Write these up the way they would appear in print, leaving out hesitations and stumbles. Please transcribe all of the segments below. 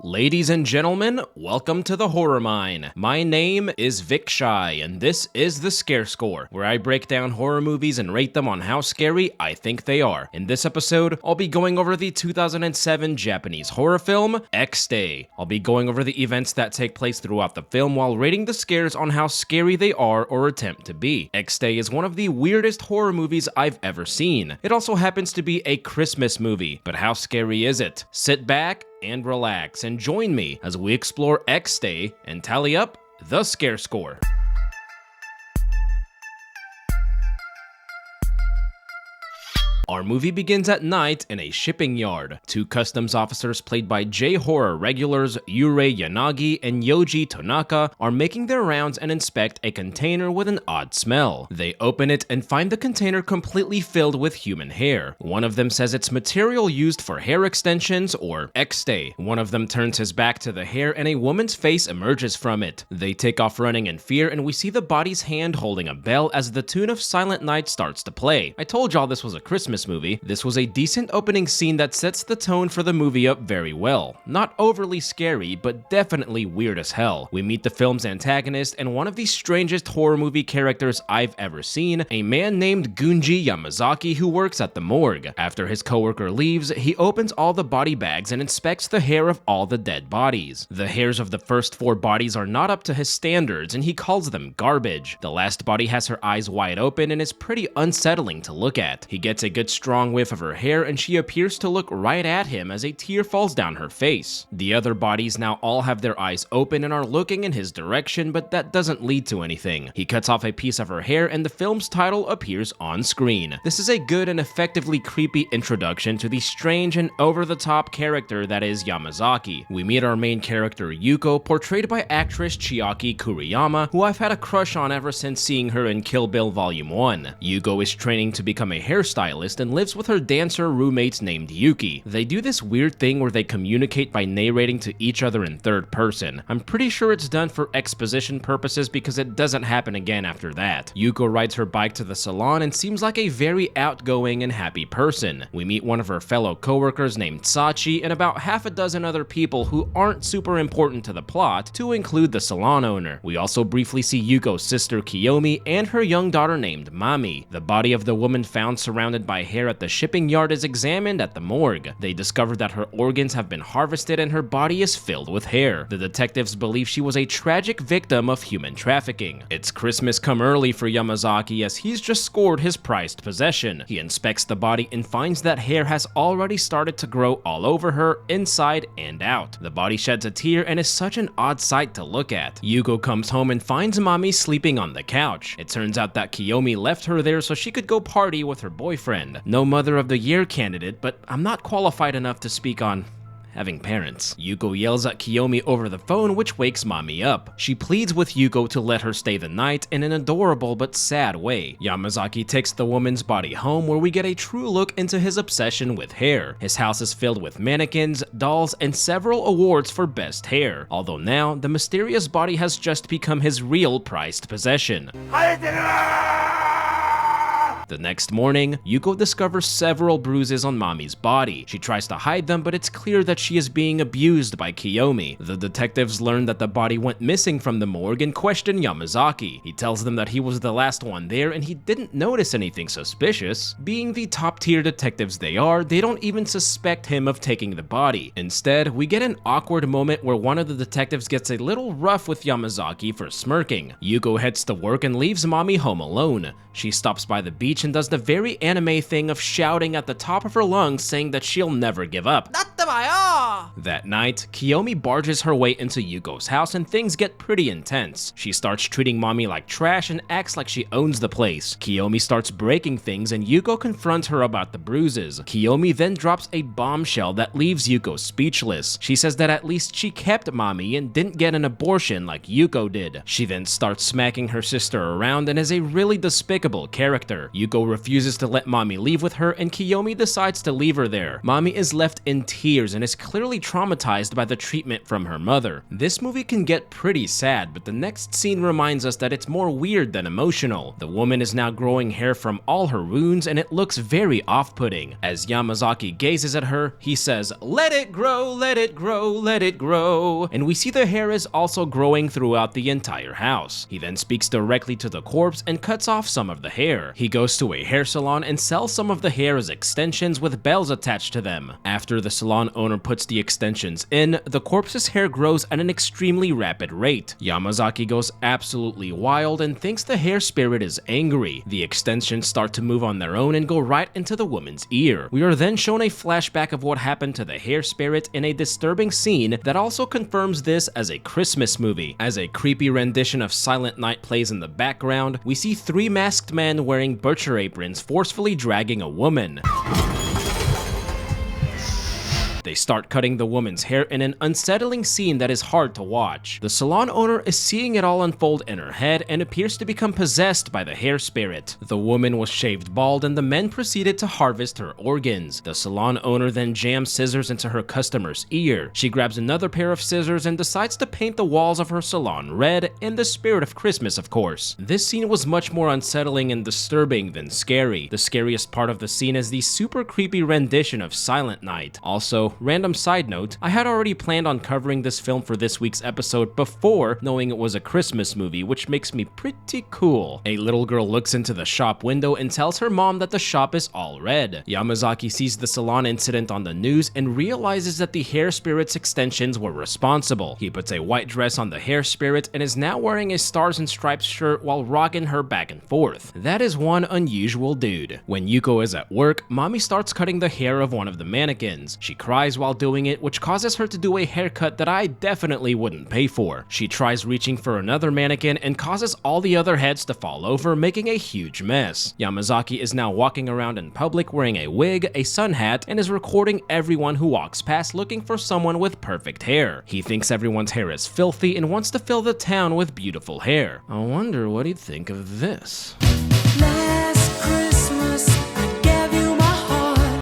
Ladies and gentlemen, welcome to the Horror Mine. My name is Vic Shy, and this is the Scare Score, where I break down horror movies and rate them on how scary I think they are. In this episode, I'll be going over the 2007 Japanese horror film, EXTE. I'll be going over the events that take place throughout the film while rating the scares on how scary they are or attempt to be. EXTE is one of the weirdest horror movies I've ever seen. It also happens to be a Christmas movie, but how scary is it? Sit back and relax and join me as we explore EXTE and tally up the Scare Score. Our movie begins at night in a shipping yard. Two customs officers played by J-horror regulars Yurei Yanagi and Yoji Tonaka are making their rounds and inspect a container with an odd smell. They open it and find the container completely filled with human hair. One of them says it's material used for hair extensions or EXTE. One of them turns his back to the hair and a woman's face emerges from it. They take off running in fear and we see the body's hand holding a bell as the tune of Silent Night starts to play. I told y'all this was a Christmas movie. This was a decent opening scene that sets the tone for the movie up very well. Not overly scary, but definitely weird as hell. We meet the film's antagonist and one of the strangest horror movie characters I've ever seen, a man named Gunji Yamazaki who works at the morgue. After his coworker leaves, he opens all the body bags and inspects the hair of all the dead bodies. The hairs of the first 4 bodies are not up to his standards and he calls them garbage. The last body has her eyes wide open and is pretty unsettling to look at. He gets a good strong whiff of her hair and she appears to look right at him as a tear falls down her face. The other bodies now all have their eyes open and are looking in his direction, but that doesn't lead to anything. He cuts off a piece of her hair and the film's title appears on screen. This is a good and effectively creepy introduction to the strange and over-the-top character that is Yamazaki. We meet our main character Yuko, portrayed by actress Chiaki Kuriyama, who I've had a crush on ever since seeing her in Kill Bill Volume 1. Yuko is training to become a hairstylist and lives with her dancer roommates named Yuki. They do this weird thing where they communicate by narrating to each other in third person. I'm pretty sure it's done for exposition purposes because it doesn't happen again after that. Yuko rides her bike to the salon and seems like a very outgoing and happy person. We meet one of her fellow coworkers named Sachi and about half a dozen other people who aren't super important to the plot, to include the salon owner. We also briefly see Yuko's sister Kiyomi and her young daughter named Mami. The body of the woman found surrounded by hair at the shipping yard is examined at the morgue. They discover that her organs have been harvested and her body is filled with hair. The detectives believe she was a tragic victim of human trafficking. It's Christmas come early for Yamazaki as he's just scored his prized possession. He inspects the body and finds that hair has already started to grow all over her, inside and out. The body sheds a tear and is such an odd sight to look at. Yuko comes home and finds Mami sleeping on the couch. It turns out that Kiyomi left her there so she could go party with her boyfriend. No Mother of the Year candidate, but I'm not qualified enough to speak on having parents. Yuko yells at Kiyomi over the phone, which wakes Mami up. She pleads with Yuko to let her stay the night in an adorable but sad way. Yamazaki takes the woman's body home where we get a true look into his obsession with hair. His house is filled with mannequins, dolls, and several awards for best hair, although now the mysterious body has just become his real prized possession. The next morning, Yuko discovers several bruises on Mami's body. She tries to hide them, but it's clear that she is being abused by Kiyomi. The detectives learn that the body went missing from the morgue and question Yamazaki. He tells them that he was the last one there and he didn't notice anything suspicious. Being the top-tier detectives they are, they don't even suspect him of taking the body. Instead, we get an awkward moment where one of the detectives gets a little rough with Yamazaki for smirking. Yuko heads to work and leaves Mami home alone. She stops by the beach and does the very anime thing of shouting at the top of her lungs saying that she'll never give up. That night, Kiyomi barges her way into Yuko's house and things get pretty intense. She starts treating Mami like trash and acts like she owns the place. Kiyomi starts breaking things and Yuko confronts her about the bruises. Kiyomi then drops a bombshell that leaves Yuko speechless. She says that at least she kept Mami and didn't get an abortion like Yuko did. She then starts smacking her sister around and is a really despicable character. Yuko refuses to let Mami leave with her and Kiyomi decides to leave her there. Mami is left in tears years and is clearly traumatized by the treatment from her mother. This movie can get pretty sad, but the next scene reminds us that it's more weird than emotional. The woman is now growing hair from all her wounds and it looks very off-putting. As Yamazaki gazes at her, he says, "Let it grow, let it grow, let it grow." And we see the hair is also growing throughout the entire house. He then speaks directly to the corpse and cuts off some of the hair. He goes to a hair salon and sells some of the hair as extensions with bells attached to them. After the salon owner puts the extensions in, the corpse's hair grows at an extremely rapid rate. Yamazaki goes absolutely wild and thinks the hair spirit is angry. The extensions start to move on their own and go right into the woman's ear. We are then shown a flashback of what happened to the hair spirit in a disturbing scene that also confirms this as a Christmas movie. As a creepy rendition of Silent Night plays in the background, we see three masked men wearing butcher aprons forcefully dragging a woman. They start cutting the woman's hair in an unsettling scene that is hard to watch. The salon owner is seeing it all unfold in her head and appears to become possessed by the hair spirit. The woman was shaved bald and the men proceeded to harvest her organs. The salon owner then jams scissors into her customer's ear. She grabs another pair of scissors and decides to paint the walls of her salon red, in the spirit of Christmas, of course. This scene was much more unsettling and disturbing than scary. The scariest part of the scene is the super creepy rendition of Silent Night. Also, random side note, I had already planned on covering this film for this week's episode before knowing it was a Christmas movie, which makes me pretty cool. A little girl looks into the shop window and tells her mom that the shop is all red. Yamazaki sees the salon incident on the news and realizes that the hair spirit's extensions were responsible. He puts a white dress on the hair spirit and is now wearing a Stars and Stripes shirt while rocking her back and forth. That is one unusual dude. When Yuko is at work, mommy starts cutting the hair of one of the mannequins. She cries while doing it, which causes her to do a haircut that I definitely wouldn't pay for. She tries reaching for another mannequin and causes all the other heads to fall over, making a huge mess. Yamazaki is now walking around in public wearing a wig, a sun hat, and is recording everyone who walks past looking for someone with perfect hair. He thinks everyone's hair is filthy and wants to fill the town with beautiful hair. I wonder what he'd think of this.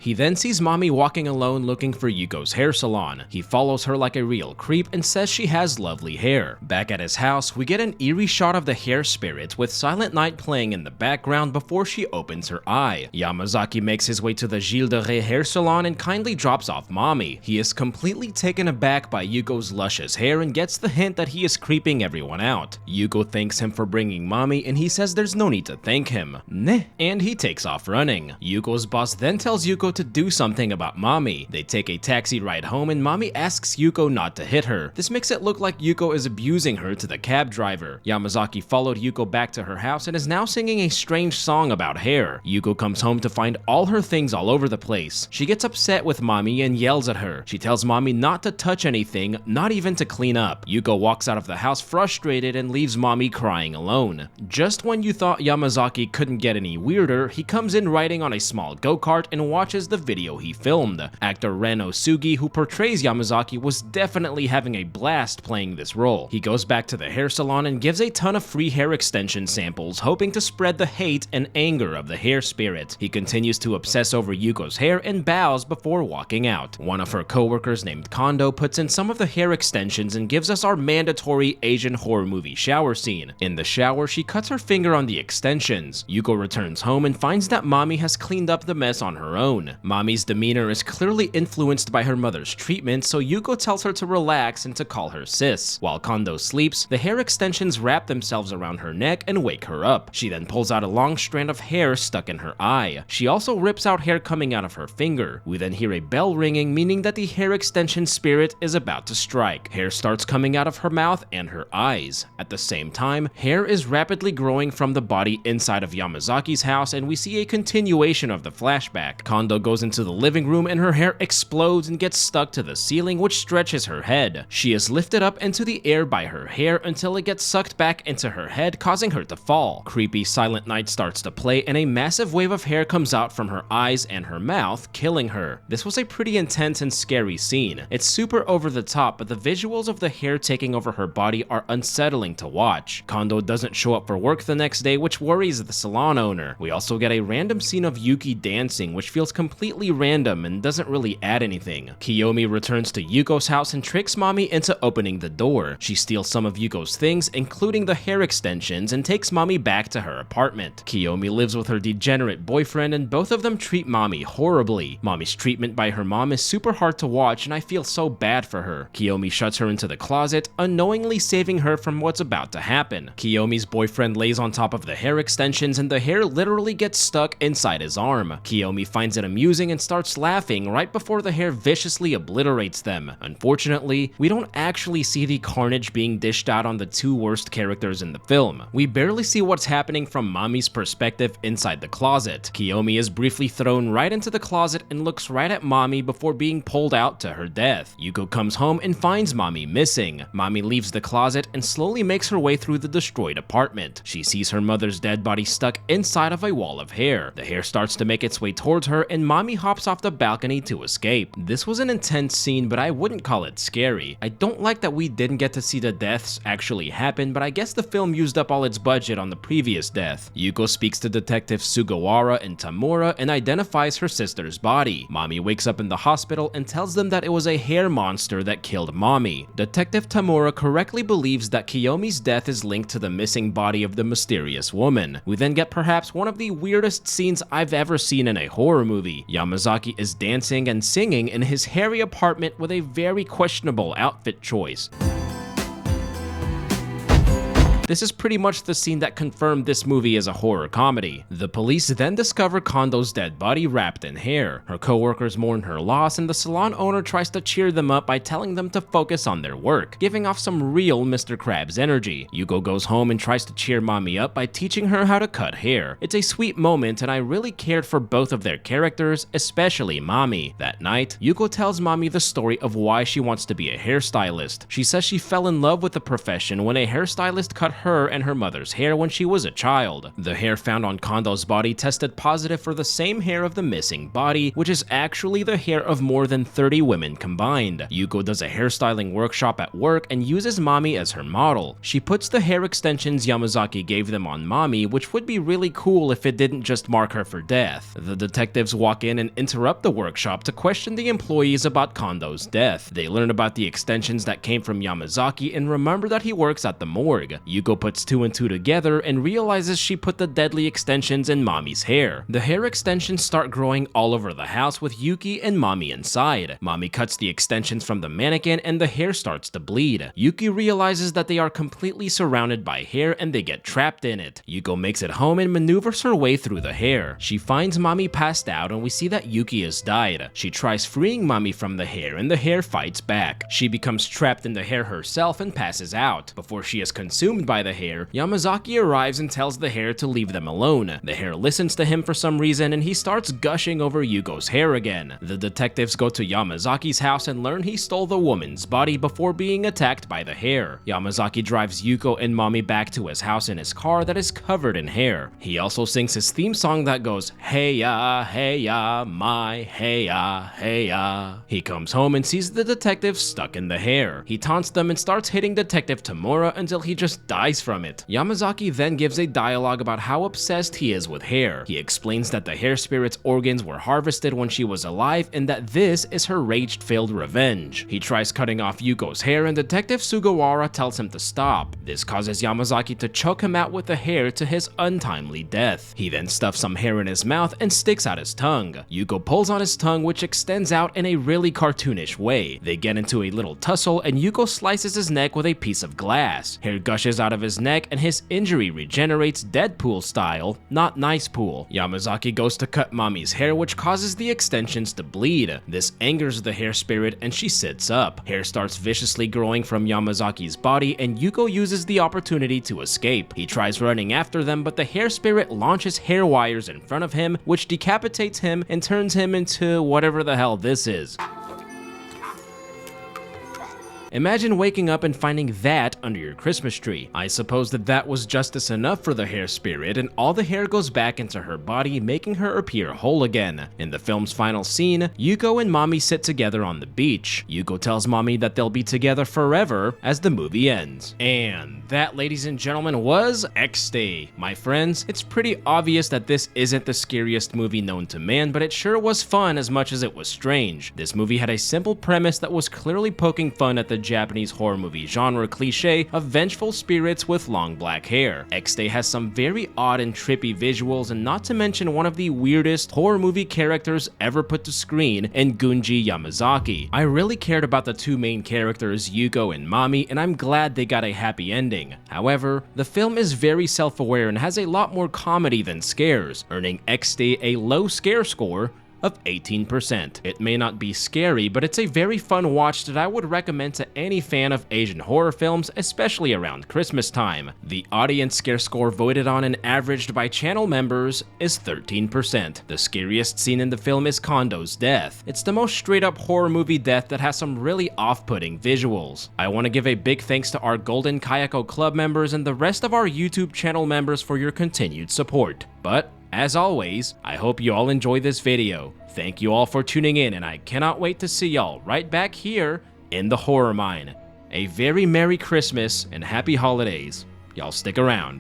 He then sees mommy walking alone looking for Yuko's hair salon. He follows her like a real creep and says she has lovely hair. Back at his house, we get an eerie shot of the hair spirit with Silent Night playing in the background before she opens her eye. Yamazaki makes his way to the Gilles de Rey hair salon and kindly drops off mommy. He is completely taken aback by Yuko's luscious hair and gets the hint that he is creeping everyone out. Yuko thanks him for bringing mommy and he says there's no need to thank him. Neh. And he takes off running. Yuko's boss then tells Yuko to do something about mommy. They take a taxi ride home and mommy asks Yuko not to hit her. This makes it look like Yuko is abusing her to the cab driver. Yamazaki followed Yuko back to her house and is now singing a strange song about hair. Yuko comes home to find all her things all over the place. She gets upset with mommy and yells at her. She tells mommy not to touch anything, not even to clean up. Yuko walks out of the house frustrated and leaves mommy crying alone. Just when you thought Yamazaki couldn't get any weirder, he comes in riding on a small go-kart and watches the video he filmed. Actor Ren Osugi, who portrays Yamazaki, was definitely having a blast playing this role. He goes back to the hair salon and gives a ton of free hair extension samples, hoping to spread the hate and anger of the hair spirit. He continues to obsess over Yuko's hair and bows before walking out. One of her co-workers named Kondo puts in some of the hair extensions and gives us our mandatory Asian horror movie shower scene. In the shower, she cuts her finger on the extensions. Yuko returns home and finds that mommy has cleaned up the mess on her own. Mommy's demeanor is clearly influenced by her mother's treatment, so Yuko tells her to relax and to call her sis. While Kondo sleeps, the hair extensions wrap themselves around her neck and wake her up. She then pulls out a long strand of hair stuck in her eye. She also rips out hair coming out of her finger. We then hear a bell ringing, meaning that the hair extension spirit is about to strike. Hair starts coming out of her mouth and her eyes. At the same time, hair is rapidly growing from the body inside of Yamazaki's house, and we see a continuation of the flashback. Kondo goes into the living room and her hair explodes and gets stuck to the ceiling, which stretches her head. She is lifted up into the air by her hair until it gets sucked back into her head, causing her to fall. Creepy Silent Night starts to play and a massive wave of hair comes out from her eyes and her mouth, killing her. This was a pretty intense and scary scene. It's super over the top, but the visuals of the hair taking over her body are unsettling to watch. Kondo doesn't show up for work the next day, which worries the salon owner. We also get a random scene of Yuki dancing, which feels completely completely random and doesn't really add anything. Kiyomi returns to Yuko's house and tricks mommy into opening the door. She steals some of Yuko's things, including the hair extensions, and takes mommy back to her apartment. Kiyomi lives with her degenerate boyfriend and both of them treat mommy horribly. Mommy's treatment by her mom is super hard to watch and I feel so bad for her. Kiyomi shuts her into the closet, unknowingly saving her from what's about to happen. Kiyomi's boyfriend lays on top of the hair extensions and the hair literally gets stuck inside his arm. Kiyomi finds it amusing and starts laughing right before the hair viciously obliterates them. Unfortunately, we don't actually see the carnage being dished out on the two worst characters in the film. We barely see what's happening from mommy's perspective inside the closet. Kiyomi is briefly thrown right into the closet and looks right at mommy before being pulled out to her death. Yuko comes home and finds mommy missing. Mommy leaves the closet and slowly makes her way through the destroyed apartment. She sees her mother's dead body stuck inside of a wall of hair. The hair starts to make its way towards her and mommy hops off the balcony to escape. This was an intense scene, but I wouldn't call it scary. I don't like that we didn't get to see the deaths actually happen, but I guess the film used up all its budget on the previous death. Yuko speaks to detectives Sugawara and Tamura and identifies her sister's body. Mommy wakes up in the hospital and tells them that it was a hair monster that killed mommy. Detective Tamura correctly believes that Kiyomi's death is linked to the missing body of the mysterious woman. We then get perhaps one of the weirdest scenes I've ever seen in a horror movie. Yamazaki is dancing and singing in his hairy apartment with a very questionable outfit choice. This is pretty much the scene that confirmed this movie as a horror comedy. The police then discover Kondo's dead body wrapped in hair. Her co-workers mourn her loss and the salon owner tries to cheer them up by telling them to focus on their work, giving off some real Mr. Krabs energy. Yuko goes home and tries to cheer mommy up by teaching her how to cut hair. It's a sweet moment and I really cared for both of their characters, especially mommy. That night, Yuko tells mommy the story of why she wants to be a hairstylist. She says she fell in love with the profession when a hairstylist cut her and her mother's hair when she was a child. The hair found on Kondo's body tested positive for the same hair of the missing body, which is actually the hair of more than 30 women combined. Yuko does a hairstyling workshop at work and uses mommy as her model. She puts the hair extensions Yamazaki gave them on mommy, which would be really cool if it didn't just mark her for death. The detectives walk in and interrupt the workshop to question the employees about Kondo's death. They learn about the extensions that came from Yamazaki and remember that he works at the morgue. Yuko puts two and two together and realizes she put the deadly extensions in mommy's hair. The hair extensions start growing all over the house with Yuki and mommy inside. Mommy cuts the extensions from the mannequin and the hair starts to bleed. Yuki realizes that they are completely surrounded by hair and they get trapped in it. Yuko makes it home and maneuvers her way through the hair. She finds mommy passed out and we see that Yuki has died. She tries freeing mommy from the hair and the hair fights back. She becomes trapped in the hair herself and passes out. Before she is consumed by the hair, Yamazaki arrives and tells the hair to leave them alone. The hair listens to him for some reason and he starts gushing over Yuko's hair again. The detectives go to Yamazaki's house and learn he stole the woman's body before being attacked by the hair. Yamazaki drives Yuko and mommy back to his house in his car that is covered in hair. He also sings his theme song that goes, "Hey ya, my hey ya." He comes home and sees the detectives stuck in the hair. He taunts them and starts hitting Detective Tamura until he just dies from it. Yamazaki then gives a dialogue about how obsessed he is with hair. He explains that the hair spirit's organs were harvested when she was alive and that this is her rage-filled revenge. He tries cutting off Yuko's hair and Detective Sugawara tells him to stop. This causes Yamazaki to choke him out with the hair to his untimely death. He then stuffs some hair in his mouth and sticks out his tongue. Yuko pulls on his tongue, which extends out in a really cartoonish way. They get into a little tussle and Yuko slices his neck with a piece of glass. Hair gushes out of his neck and his injury regenerates Deadpool style, not Nice Pool. Yamazaki goes to cut mommy's hair, which causes the extensions to bleed. This angers the hair spirit and she sits up. Hair starts viciously growing from Yamazaki's body and Yuko uses the opportunity to escape. He tries running after them, but the hair spirit launches hair wires in front of him, which decapitates him and turns him into whatever the hell this is. Imagine waking up and finding that under your Christmas tree. I suppose that was justice enough for the hair spirit, and all the hair goes back into her body, making her appear whole again. In the film's final scene, Yuko and Mommy sit together on the beach. Yuko tells Mommy that they'll be together forever as the movie ends. And that, ladies and gentlemen, was EXTE. My friends, it's pretty obvious that this isn't the scariest movie known to man, but it sure was fun as much as it was strange. This movie had a simple premise that was clearly poking fun at the Japanese horror movie genre cliche of vengeful spirits with long black hair. EXTE has some very odd and trippy visuals, and not to mention one of the weirdest horror movie characters ever put to screen in Gunji Yamazaki. I really cared about the two main characters, Yuko and Mommy, and I'm glad they got a happy ending. However, the film is very self-aware and has a lot more comedy than scares, earning EXTE a low scare score of 18%. It may not be scary, but it's a very fun watch that I would recommend to any fan of Asian horror films, especially around Christmas time. The audience scare score voted on and averaged by channel members is 13%. The scariest scene in the film is Kondo's death. It's the most straight up horror movie death that has some really off-putting visuals. I want to give a big thanks to our Golden Kayako Club members and the rest of our YouTube channel members for your continued support. But as always, I hope you all enjoy this video. Thank you all for tuning in, and I cannot wait to see y'all right back here in the Horror Mine. A very Merry Christmas and Happy Holidays. Y'all stick around.